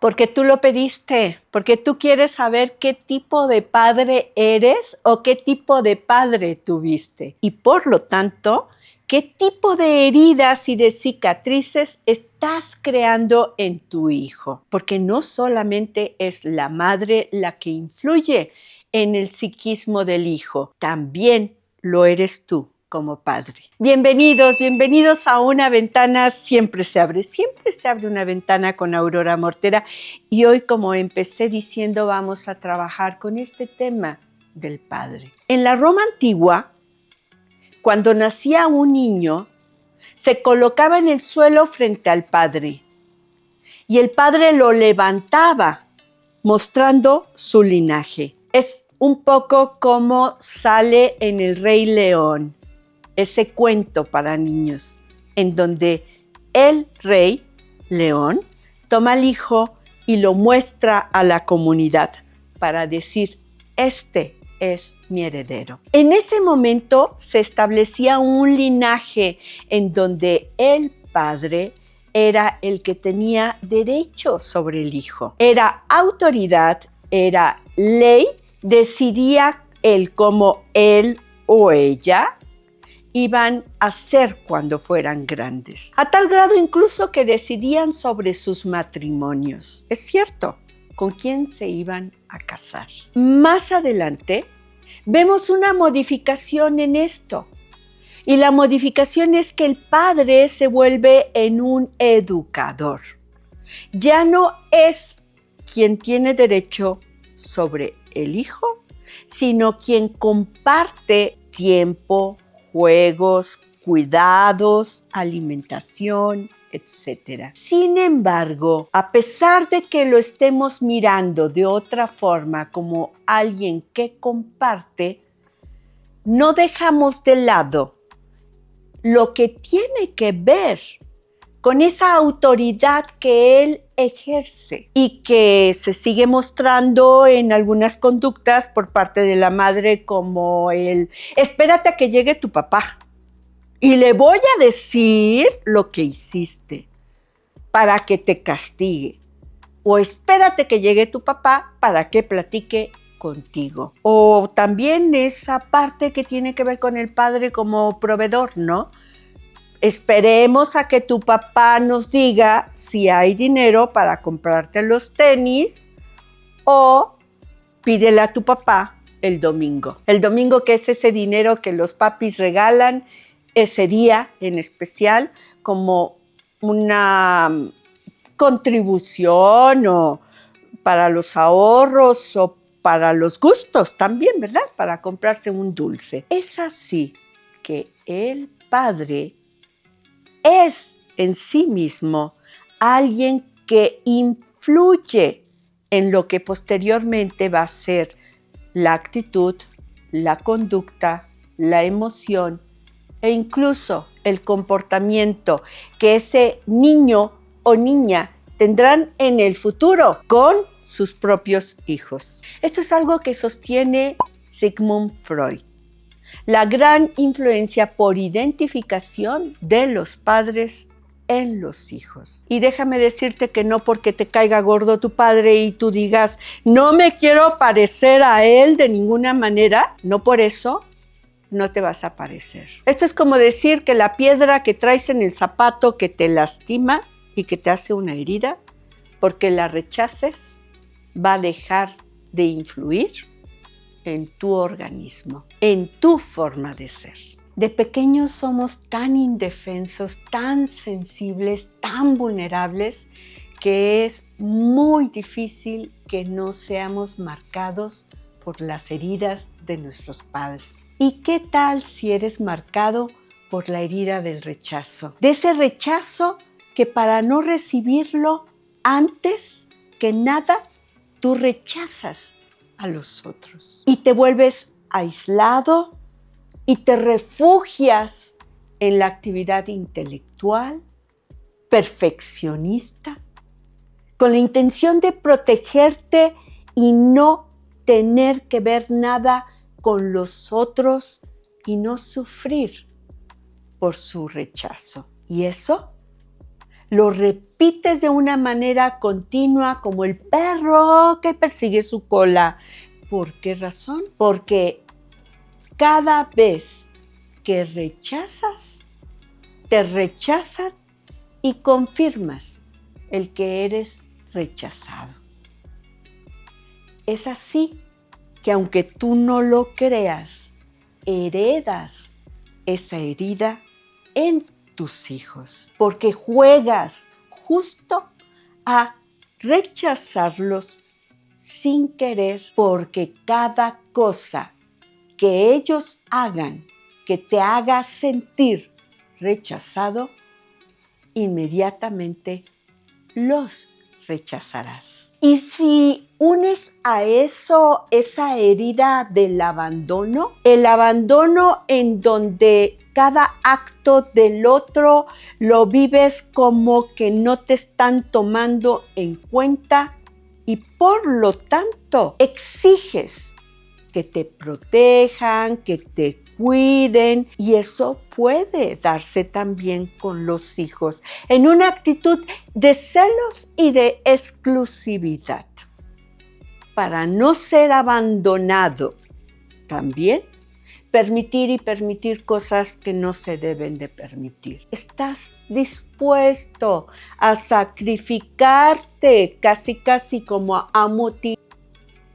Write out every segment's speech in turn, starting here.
Porque tú lo pediste, porque tú quieres saber qué tipo de padre eres o qué tipo de padre tuviste. Y por lo tanto, qué tipo de heridas y de cicatrices estás creando en tu hijo. Porque no solamente es la madre la que influye en el psiquismo del hijo, también lo eres tú como padre. Bienvenidos a Una Ventana Siempre se abre una ventana con Aurora Mortera, y hoy, como empecé diciendo, vamos a trabajar con este tema del padre. En la Roma antigua, cuando nacía un niño, se colocaba en el suelo frente al padre y el padre lo levantaba mostrando su linaje. Es un poco como sale en El Rey León, ese cuento para niños, en donde el rey león toma al hijo y lo muestra a la comunidad para decir: este es mi heredero. En ese momento se establecía un linaje en donde el padre era el que tenía derecho sobre el hijo. Era autoridad, era ley, decidía él cómo él o ella iban a ser cuando fueran grandes. A tal grado incluso que decidían sobre sus matrimonios. Es cierto, con quién se iban a casar. Más adelante vemos una modificación en esto. Y la modificación es que el padre se vuelve en un educador. Ya no es quien tiene derecho sobre el hijo, sino quien comparte tiempo, juegos, cuidados, alimentación, etc. Sin embargo, a pesar de que lo estemos mirando de otra forma como alguien que comparte, no dejamos de lado lo que tiene que ver con esa autoridad que él ejerce y que se sigue mostrando en algunas conductas por parte de la madre, como el: espérate a que llegue tu papá y le voy a decir lo que hiciste para que te castigue, o espérate que llegue tu papá para que platique contigo. O también esa parte que tiene que ver con el padre como proveedor, ¿no? Esperemos a que tu papá nos diga si hay dinero para comprarte los tenis, o pídele a tu papá el domingo. El domingo, que es ese dinero que los papis regalan ese día en especial como una contribución, o para los ahorros, o para los gustos también, ¿verdad? Para comprarse un dulce. Es así que el padre es en sí mismo alguien que influye en lo que posteriormente va a ser la actitud, la conducta, la emoción e incluso el comportamiento que ese niño o niña tendrán en el futuro con sus propios hijos. Esto es algo que sostiene Sigmund Freud. La gran influencia por identificación de los padres en los hijos. Y déjame decirte que no porque te caiga gordo tu padre y tú digas: no me quiero parecer a él de ninguna manera, no por eso no te vas a parecer. Esto es como decir que la piedra que traes en el zapato que te lastima y que te hace una herida, porque la rechaces, va a dejar de influir en tu organismo, en tu forma de ser. De pequeños somos tan indefensos, tan sensibles, tan vulnerables, que es muy difícil que no seamos marcados por las heridas de nuestros padres. ¿Y qué tal si eres marcado por la herida del rechazo? De ese rechazo que, para no recibirlo, antes que nada, tú rechazas a los otros y te vuelves aislado y te refugias en la actividad intelectual, perfeccionista, con la intención de protegerte y no tener que ver nada con los otros y no sufrir por su rechazo. Y eso lo repites de una manera continua como el perro que persigue su cola. ¿Por qué razón? Porque cada vez que rechazas, te rechazan y confirmas el que eres rechazado. Es así que aunque tú no lo creas, heredas esa herida en tus hijos, porque juegas justo a rechazarlos sin querer, porque cada cosa que ellos hagan que te haga sentir rechazado, inmediatamente los rechazarás. Y si unes a eso esa herida del abandono, el abandono en donde cada acto del otro lo vives como que no te están tomando en cuenta y por lo tanto exiges que te protejan, que te cuiden, y eso puede darse también con los hijos, en una actitud de celos y de exclusividad. Para no ser abandonado, también permitir cosas que no se deben de permitir. ¿Estás dispuesto a sacrificarte casi como a motivar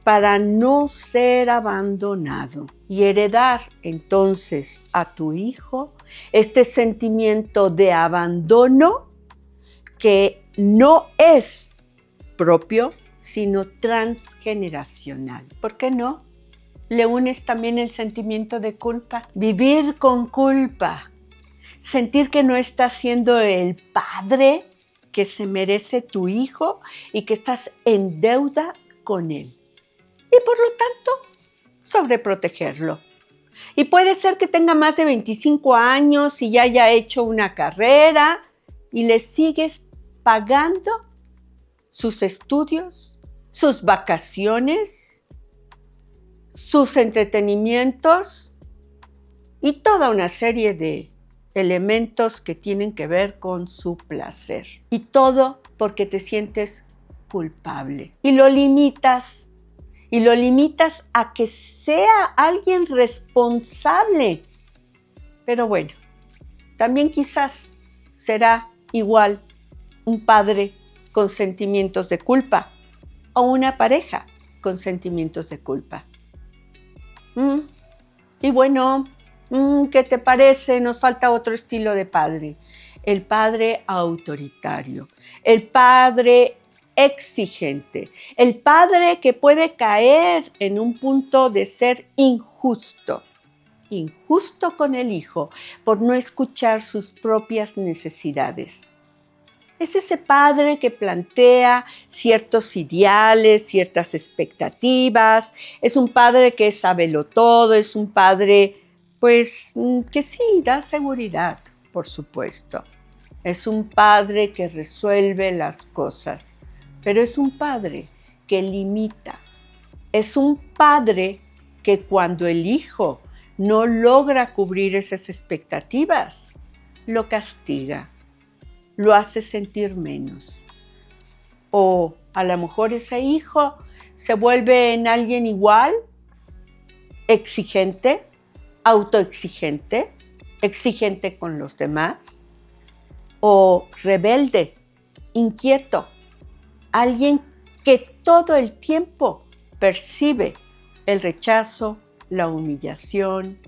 para no ser abandonado y heredar entonces a tu hijo este sentimiento de abandono que no es propio, sino transgeneracional? ¿Por qué no? Le unes también el sentimiento de culpa. Vivir con culpa, sentir que no estás siendo el padre que se merece tu hijo y que estás en deuda con él. Y por lo tanto, sobreprotegerlo. Y puede ser que tenga más de 25 años y ya haya hecho una carrera y le sigues pagando sus estudios, sus vacaciones, sus entretenimientos y toda una serie de elementos que tienen que ver con su placer. Y todo porque te sientes culpable. Y lo limitas a que sea alguien responsable. Pero bueno, también quizás será igual un padre con sentimientos de culpa o una pareja con sentimientos de culpa. Y bueno, ¿qué te parece? Nos falta otro estilo de padre. El padre autoritario, el padre exigente, el padre que puede caer en un punto de ser injusto con el hijo por no escuchar sus propias necesidades. Es ese padre que plantea ciertos ideales, ciertas expectativas, es un padre que sabelo todo, es un padre, pues, que sí, da seguridad, por supuesto. Es un padre que resuelve las cosas, pero es un padre que limita. Es un padre que cuando el hijo no logra cubrir esas expectativas, lo castiga, lo hace sentir menos. O a lo mejor ese hijo se vuelve en alguien igual, exigente, autoexigente, exigente con los demás, o rebelde, inquieto, alguien que todo el tiempo percibe el rechazo, la humillación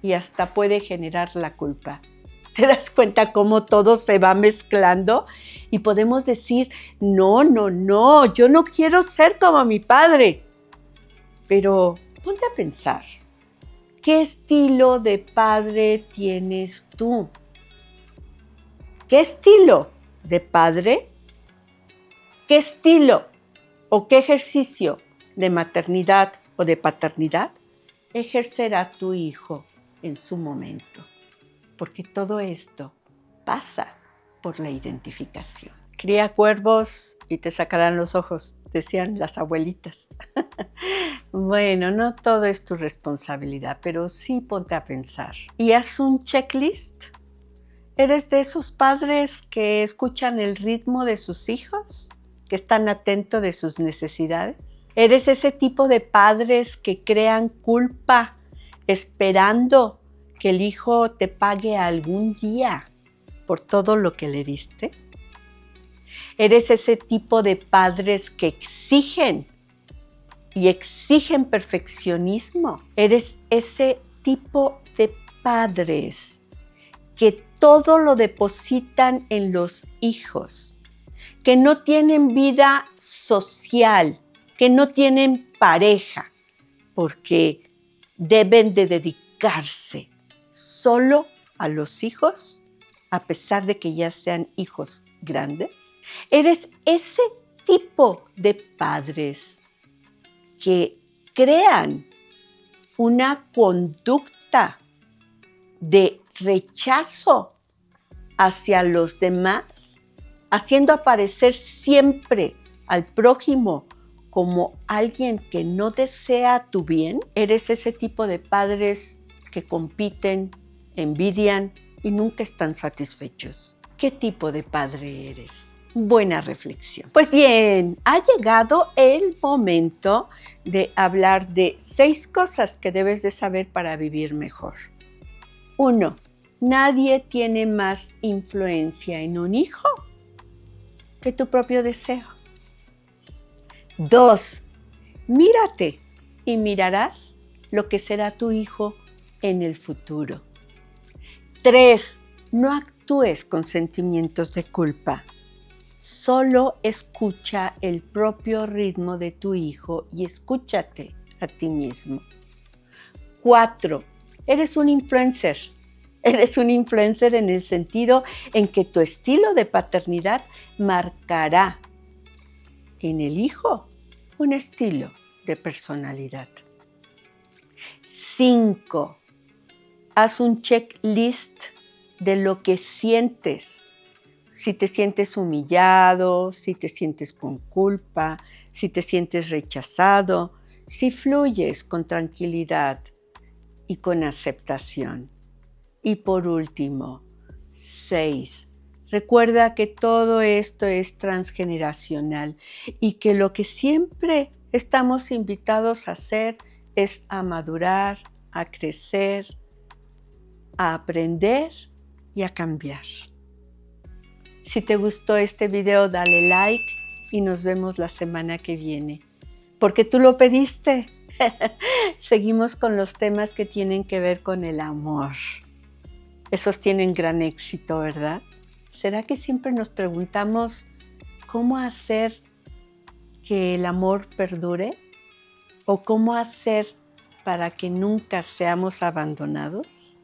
y hasta puede generar la culpa. ¿Te das cuenta cómo todo se va mezclando? Y podemos decir, no, yo no quiero ser como mi padre. Pero ponte a pensar, ¿qué estilo de padre tienes tú? ¿Qué estilo de padre? ¿Qué estilo o qué ejercicio de maternidad o de paternidad ejercerá tu hijo en su momento? Porque todo esto pasa por la identificación. Cría cuervos y te sacarán los ojos, decían las abuelitas. Bueno, no todo es tu responsabilidad, pero sí ponte a pensar. Y haz un checklist. ¿Eres de esos padres que escuchan el ritmo de sus hijos? ¿Que están atentos de sus necesidades? ¿Eres ese tipo de padres que crean culpa esperando que el hijo te pague algún día por todo lo que le diste? ¿Eres ese tipo de padres que exigen perfeccionismo? ¿Eres ese tipo de padres que todo lo depositan en los hijos, que no tienen vida social, que no tienen pareja, porque deben de dedicarse solo a los hijos, a pesar de que ya sean hijos grandes? ¿Eres ese tipo de padres que crean una conducta de rechazo hacia los demás, haciendo aparecer siempre al prójimo como alguien que no desea tu bien? ¿Eres ese tipo de padres que compiten, envidian y nunca están satisfechos? ¿Qué tipo de padre eres? Buena reflexión. Pues bien, ha llegado el momento de hablar de 6 cosas que debes de saber para vivir mejor. 1. Nadie tiene más influencia en un hijo que tu propio deseo. 2. Mírate y mirarás lo que será tu hijo en el futuro. 3. No actúes con sentimientos de culpa. Solo escucha el propio ritmo de tu hijo y escúchate a ti mismo. 4. Eres un influencer. Eres un influencer en el sentido en que tu estilo de paternidad marcará en el hijo un estilo de personalidad. 5. Haz un checklist de lo que sientes. Si te sientes humillado, si te sientes con culpa, si te sientes rechazado, si fluyes con tranquilidad y con aceptación. Y por último, 6. Recuerda que todo esto es transgeneracional y que lo que siempre estamos invitados a hacer es a madurar, a crecer, a aprender y a cambiar. Si te gustó este video, dale like y nos vemos la semana que viene. Porque tú lo pediste. Seguimos con los temas que tienen que ver con el amor. Esos tienen gran éxito, ¿verdad? ¿Será que siempre nos preguntamos cómo hacer que el amor perdure? ¿O cómo hacer para que nunca seamos abandonados?